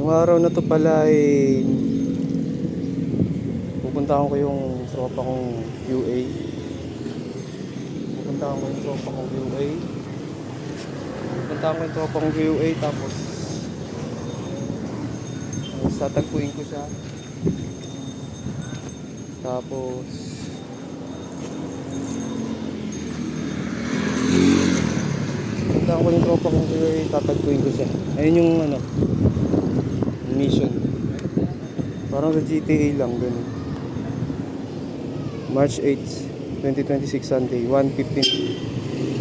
Nung araw na to pala ay pupuntahan ko yung tropa kong UA. Pupuntahan ko yung tropa kong UA. Pupuntahan ko yung tropa kong UA tapos tatagpuin ko siya. Tapos pupuntahan ko yung tropa kong UA, tatagpuin ko siya. Ayun yung mission. Parang sa GTA lang, ganun. March 8, 2026 Sunday, 1:15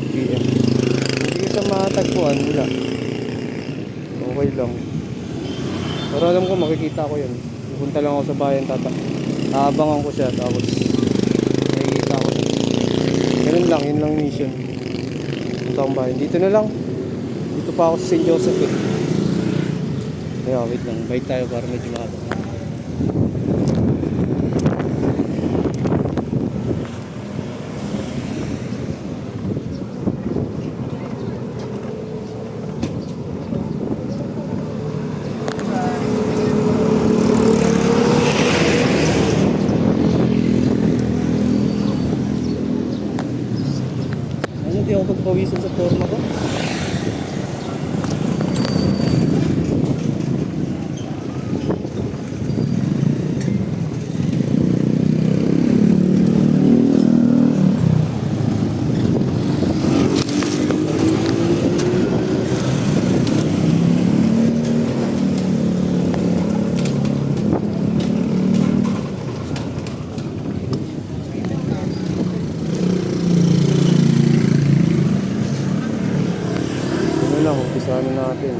PM. Hindi ko siya matagpuan, wala. Okay lang. Pero alam ko makikita ko yun. Pupunta lang ako sa bayan, aabangan ko siya, tapos makikita ko. Ganun lang, yun lang mission. Punta akong bayan. Dito na lang. Dito pa ako sa St. Joseph eh. Kaya wait lang, bike tayo para medyo mahaba. Hindi ako pagpawisan sa forma ko. Ano lang, umpisahan na natin.